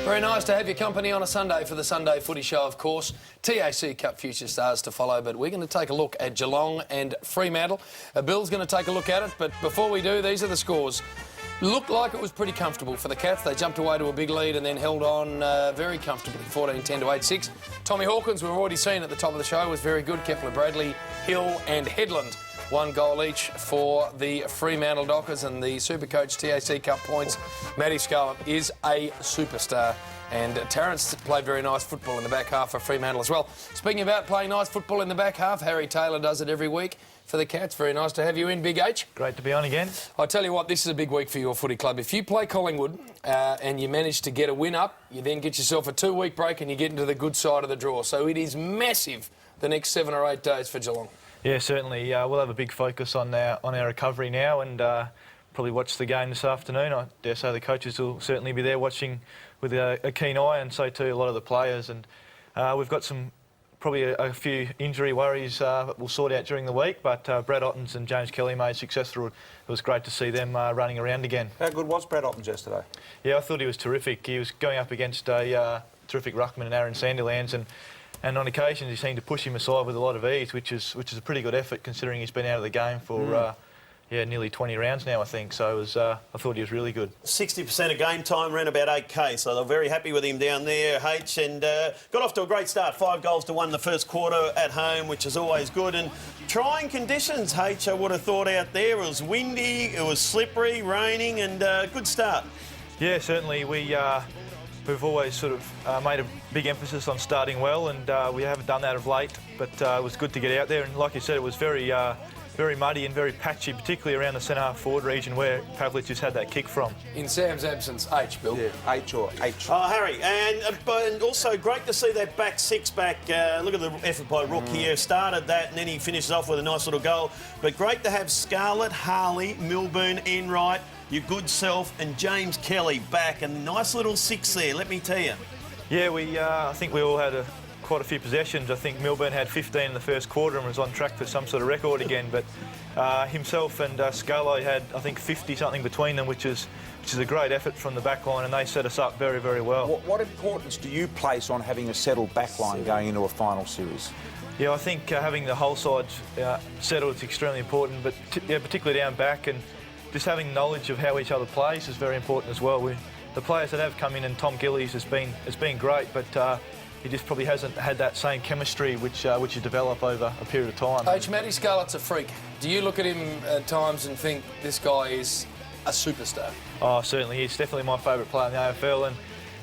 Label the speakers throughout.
Speaker 1: Very nice to have your company on a Sunday for the Sunday Footy Show, of course. TAC Cup Future Stars to follow, but we're going to take a look at Geelong and Fremantle. Bill's going to take a look at it, but before we do, these are the scores. Looked like it was pretty comfortable for the Cats. They jumped away to a big lead and then held on very comfortably, 14-10 to 8-6. Tommy Hawkins, we've already seen at the top of the show, was very good. Kepler, Bradley, Hill and Headland. 1 goal each for the Fremantle Dockers, and the Supercoach TAC Cup points. Matty Scarlett is a superstar, and Terrence played very nice football in the back half for Fremantle as well. Speaking about playing nice football in the back half, Harry Taylor does it every week for the Cats. Very nice to have you in, Big H.
Speaker 2: Great to be on again.
Speaker 1: I tell you what, this is a big week for your footy club. If you play Collingwood and you manage to get a win up, you then get yourself a 2-week break and you get into the good side of the draw. So it is massive the next 7 or 8 days for Geelong.
Speaker 2: Yeah, certainly. We'll have a big focus on our recovery now, and probably watch the game this afternoon. I dare say the coaches will certainly be there watching with a keen eye, and so too a lot of the players. And we've got probably a few injury worries that we'll sort out during the week, but Brad Ottens and James Kelly made success through it. It was great to see them running around again.
Speaker 3: How good was Brad Ottens yesterday?
Speaker 2: Yeah, I thought he was terrific. He was going up against a terrific ruckman in Aaron Sandilands, and on occasions he seemed to push him aside with a lot of ease, which is a pretty good effort considering he's been out of the game for nearly 20 rounds now, I think. So I thought he was really good.
Speaker 4: 60% of game time, around about 8K, so they're very happy with him down there, H, and got off to a great start. 5 goals to 1 the first quarter at home, which is always good. And trying conditions, H, I would have thought out there. It was windy, it was slippery, raining, and good start.
Speaker 2: Yeah, certainly. We've always sort of made a big emphasis on starting well, and we haven't done that of late, but it was good to get out there. And like you said, it was very muddy and very patchy, particularly around the centre-half forward region where Pavlich has had that kick from.
Speaker 1: In Sam's absence, H, Bill.
Speaker 3: Yeah, H or H.
Speaker 4: Oh, Harry, and also great to see that back six back. Look at the effort by Rook here. Started that and then he finishes off with a nice little goal. But great to have Scarlett, Harley, Milburn, Enright, your good self, and James Kelly back. And nice little 6 there, let me tell you.
Speaker 2: Yeah, I think we all had quite a few possessions. I think Milburn had 15 in the first quarter and was on track for some sort of record again. But himself and Scarlett had, I think, 50-something between them, which is a great effort from the back line, and they set us up very, very well.
Speaker 3: What importance do you place on having a settled back line going into a final series?
Speaker 2: Yeah, I think having the whole side settled is extremely important, but particularly down back, and just having knowledge of how each other plays is very important as well. The players that have come in, and Tom Gillies has been great, but he just probably hasn't had that same chemistry which you develop over a period of time.
Speaker 1: H, Matty Scarlett's a freak. Do you look at him at times and think this guy is a superstar?
Speaker 2: Oh, certainly. He's definitely my favourite player in the AFL, and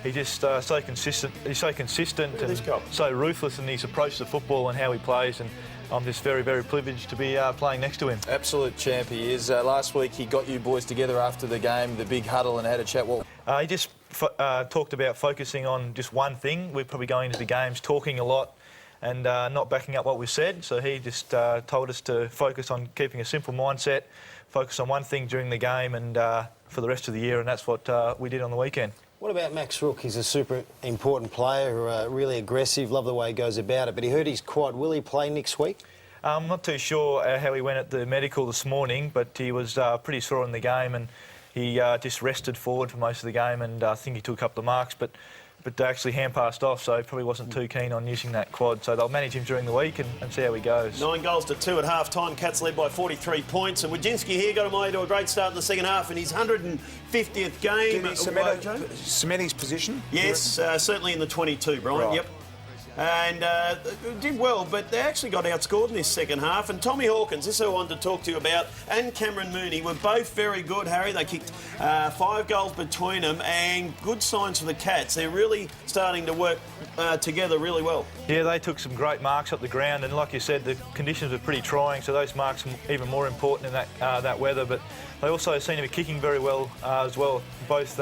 Speaker 2: he's just so consistent. He's so consistent and so ruthless in his approach to football and how he plays, and I'm just very, very privileged to be playing next to him.
Speaker 5: Absolute champ he is. Last week he got you boys together after the game, the big huddle, and had a chat.
Speaker 2: He just talked about focusing on just one thing. We're probably going into the games talking a lot and not backing up what we said. So he just told us to focus on keeping a simple mindset, focus on one thing during the game and for the rest of the year, and that's what we did on the weekend.
Speaker 6: What about Max Rook? He's a super important player, really aggressive, love the way he goes about it, but he hurt his quad. Will he play next week?
Speaker 2: I'm not too sure how he went at the medical this morning, but he was pretty sore in the game, and he just rested forward for most of the game, and I think he took a couple of marks, but actually hand-passed off, so he probably wasn't too keen on using that quad. So they'll manage him during the week and see how he goes.
Speaker 4: 9 goals to 2 at half-time. Cats led by 43 points. And Wojcinski here got away to a great start in the second half in his 150th game.
Speaker 3: Did he cement his position?
Speaker 4: Yes, certainly in the 22, Brian.
Speaker 3: Right.
Speaker 4: Yep. And did well, but they actually got outscored in this second half. And Tommy Hawkins, this is who I wanted to talk to you about, and Cameron Mooney were both very good, Harry. They kicked 5 goals between them, and good signs for the Cats. They're really starting to work together really well.
Speaker 2: Yeah, they took some great marks up the ground, and like you said, the conditions were pretty trying, so those marks are even more important in that weather. But they also seem to be kicking very well as well. Both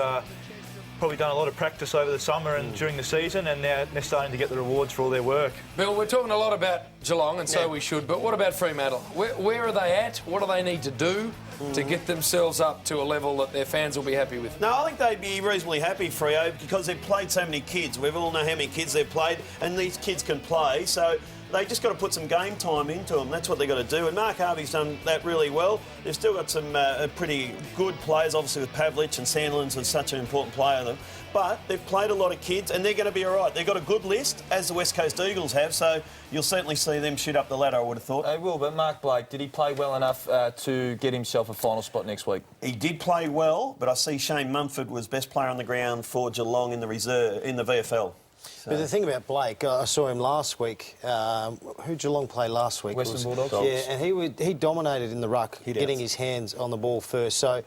Speaker 2: probably done a lot of practice over the summer and during the season, and now they're starting to get the rewards for all their work.
Speaker 1: Bill, we're talking a lot about Geelong, and so we should, but what about Fremantle? Where are they at? What do they need to do to get themselves up to a level that their fans will be happy with?
Speaker 4: No, I think they'd be reasonably happy, Freo, because they've played so many kids. We all know how many kids they've played, and these kids can play. So they just got to put some game time into them. That's what they've got to do. And Mark Harvey's done that really well. They've still got some pretty good players, obviously with Pavlich and Sandlin's is such an important player of them. But they've played a lot of kids and they're going to be all right. They've got a good list, as the West Coast Eagles have, so you'll certainly see them shoot up the ladder, I would have thought.
Speaker 5: They will, but Mark Blake, did he play well enough to get himself a final spot next week?
Speaker 4: He did play well, but I see Shane Mumford was best player on the ground for Geelong in the reserve in the VFL.
Speaker 6: But the thing about Blake, I saw him last week. Who Geelong played last week?
Speaker 5: Western Bulldogs.
Speaker 6: Yeah, and he dominated in the ruck, getting his hands on the ball first. So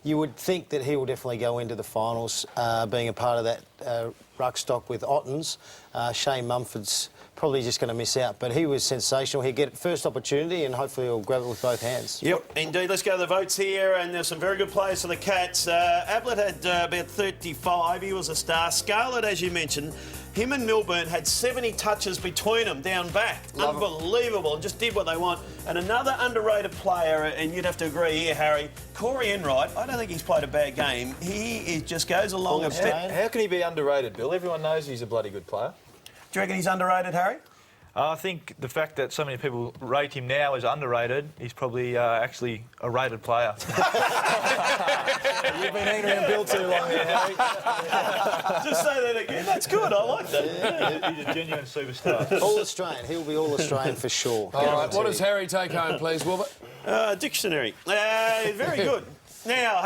Speaker 6: you would think that he will definitely go into the finals, being a part of that ruck stock with Ottens. Shane Mumford's probably just going to miss out, but he was sensational. He'll get first opportunity and hopefully he'll grab it with both hands.
Speaker 4: Yep, indeed. Let's go to the votes here, and there's some very good players for the Cats. Ablett had about 35. He was a star. Scarlett, as you mentioned, him and Milburn had 70 touches between them down back. Unbelievable. And just did what they want. And another underrated player, and you'd have to agree here, Harry, Corey Enright. I don't think he's played a bad game. He just goes along and
Speaker 5: How can he be underrated, Bill? Everyone knows he's a bloody good player.
Speaker 4: Do you reckon he's underrated, Harry?
Speaker 2: I think the fact that so many people rate him now as underrated, he's probably actually a rated player.
Speaker 5: You've been hanging around Bill too long there, Harry.
Speaker 4: Just say that again. That's good. I like that.
Speaker 2: Yeah, he's a genuine superstar.
Speaker 6: All Australian. He'll be all Australian for sure.
Speaker 1: All right, what does Harry take home, please, Wilbur?
Speaker 4: Dictionary. Very good. Now...